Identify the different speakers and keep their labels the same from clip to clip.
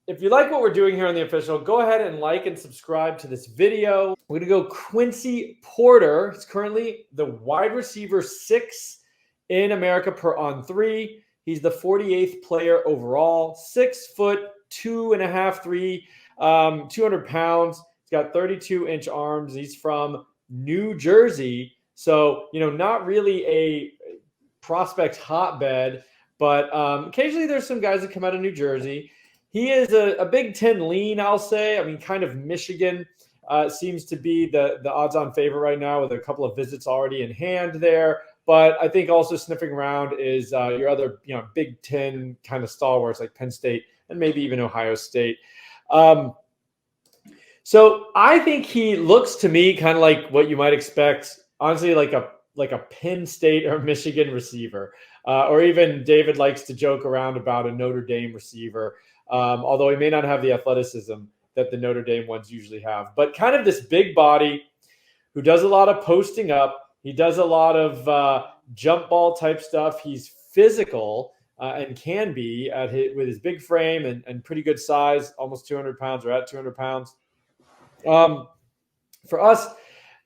Speaker 1: if you like what we're doing here on The Official, go ahead and like and subscribe to this video. We're going to go Quincy Porter. He's currently the wide receiver 6 in America per on 3. He's the 48th player overall, 6 foot, 2.5, 3, 200 pounds. He's got 32-inch arms. He's from New Jersey. So, not really a prospect hotbed, but occasionally there's some guys that come out of New Jersey. He is a Big Ten lean, I'll say. I mean, kind of Michigan seems to be the odds-on favorite right now with a couple of visits already in hand there. But I think also sniffing around is your other, Big Ten kind of stalwarts like Penn State and maybe even Ohio State. So I think he looks to me kind of like what you might expect, honestly, like a Penn State or Michigan receiver, or even David likes to joke around about a Notre Dame receiver, although he may not have the athleticism that the Notre Dame ones usually have. But kind of this big body who does a lot of posting up. He does a lot of jump ball type stuff. He's physical and can be with his big frame and pretty good size, almost 200 pounds or at 200 pounds. For us,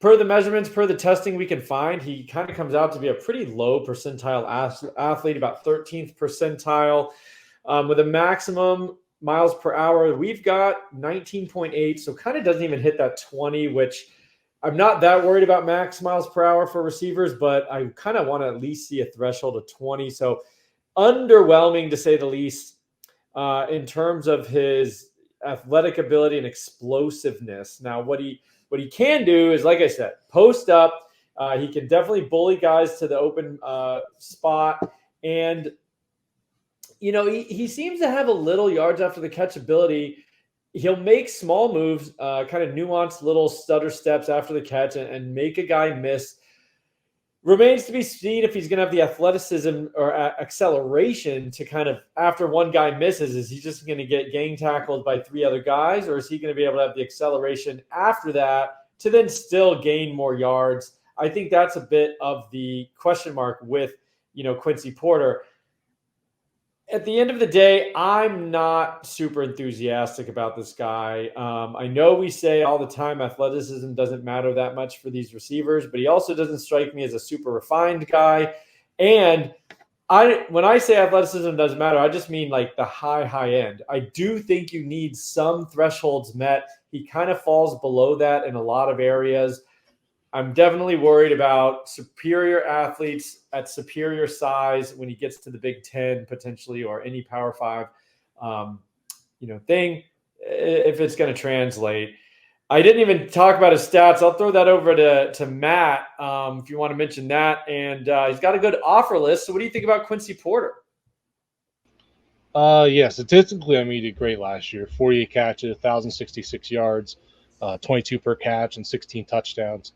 Speaker 1: per the measurements, per the testing we can find, he kind of comes out to be a pretty low percentile athlete, about 13th percentile, with a maximum miles per hour. We've got 19.8, so kind of doesn't even hit that 20, which I'm not that worried about max miles per hour for receivers, but I kind of want to at least see a threshold of 20. So underwhelming to say the least in terms of his athletic ability and explosiveness. Now, what he can do is, like I said, post up. He can definitely bully guys to the open spot. And, he seems to have a little yards after the catch ability. He'll make small moves, kind of nuanced little stutter steps after the catch and make a guy miss. Remains to be seen if he's going to have the athleticism or acceleration to kind of, after one guy misses, is he just going to get gang tackled by 3 other guys, or is he going to be able to have the acceleration after that to then still gain more yards? I think that's a bit of the question mark with, Quincy Porter. At the end of the day, I'm not super enthusiastic about this guy. I know we say all the time athleticism doesn't matter that much for these receivers, but he also doesn't strike me as a super refined guy. And when I say athleticism doesn't matter, I just mean like the high end. I do think you need some thresholds met. He kind of falls below that in a lot of areas. I'm definitely worried about superior athletes at superior size when he gets to the Big Ten potentially, or any Power 5, thing, if it's going to translate. I didn't even talk about his stats. I'll throw that over to Matt if you want to mention that. And he's got a good offer list. So what do you think about Quincy Porter?
Speaker 2: Yeah, statistically, he did great last year. 48 catches, 1,066 yards, 22 per catch, and 16 touchdowns.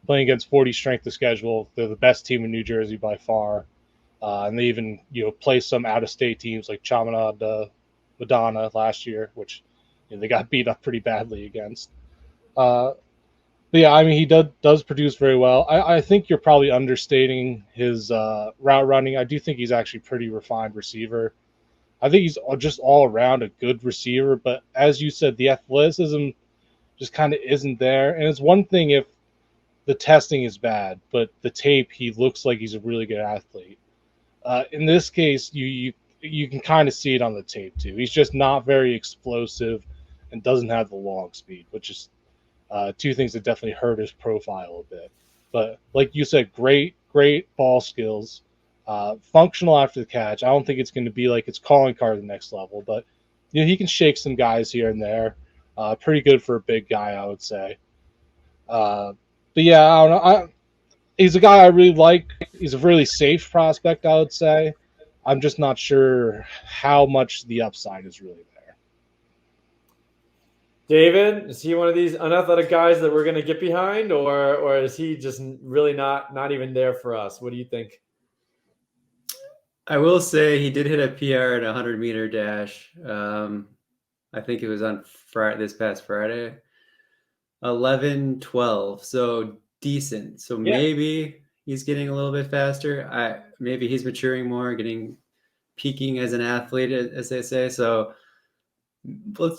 Speaker 2: Playing against 40 strength of schedule. They're the best team in New Jersey by far. And they even, play some out-of-state teams like Chaminade, Madonna last year, which they got beat up pretty badly against. But yeah, he does produce very well. I think you're probably understating his route running. I do think he's actually pretty refined receiver. I think he's just all around a good receiver. But as you said, the athleticism just kind of isn't there. And it's one thing if the testing is bad, but the tape, he looks like he's a really good athlete. In this case, you can kind of see it on the tape too. He's just not very explosive and doesn't have the long speed, which is 2 things that definitely hurt his profile a bit. But like you said, great ball skills, functional after the catch. I don't think it's going to be like his calling card at the next level, but he can shake some guys here and there. Pretty good for a big guy, I would say. But yeah, I don't know. He's a guy I really like. He's a really safe prospect, I would say. I'm just not sure how much the upside is really there.
Speaker 1: David, is he one of these unathletic guys that we're going to get behind, or is he just really not even there for us? What do you think?
Speaker 3: I will say he did hit a PR at a 100-meter dash. I think it was on this past Friday. 11:12, so decent. So maybe he's getting a little bit faster. Maybe he's maturing more, peaking as an athlete, as they say. So we'll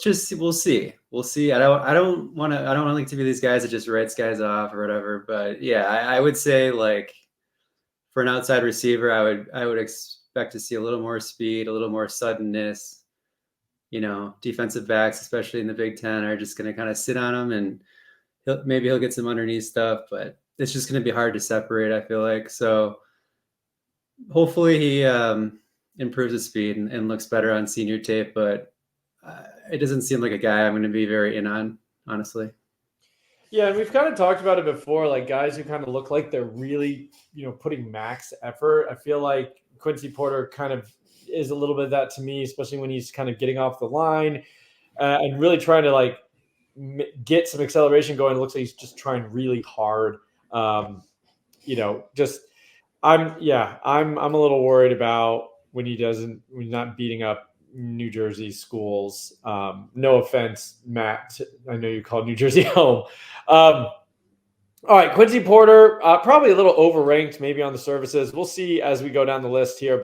Speaker 3: see. We'll see. I don't like to be these guys that just writes guys off or whatever. But yeah, I would say like for an outside receiver, I would expect to see a little more speed, a little more suddenness. You know, defensive backs, especially in the Big Ten, are just going to kind of sit on him, and maybe he'll get some underneath stuff, but it's just going to be hard to separate, I feel like. So hopefully he improves his speed and looks better on senior tape, but it doesn't seem like a guy I'm going to be very in on, honestly.
Speaker 1: Yeah, and we've kind of talked about it before, like guys who kind of look like they're really, putting max effort. I feel like Quincy Porter kind of is a little bit of that to me, especially when he's kind of getting off the line and really trying to like get some acceleration going. It looks like he's just trying really hard. I'm a little worried about when he's not beating up New Jersey schools. No offense, Matt. I know you called New Jersey home. All right, Quincy Porter, probably a little overranked maybe on the services. We'll see as we go down the list here.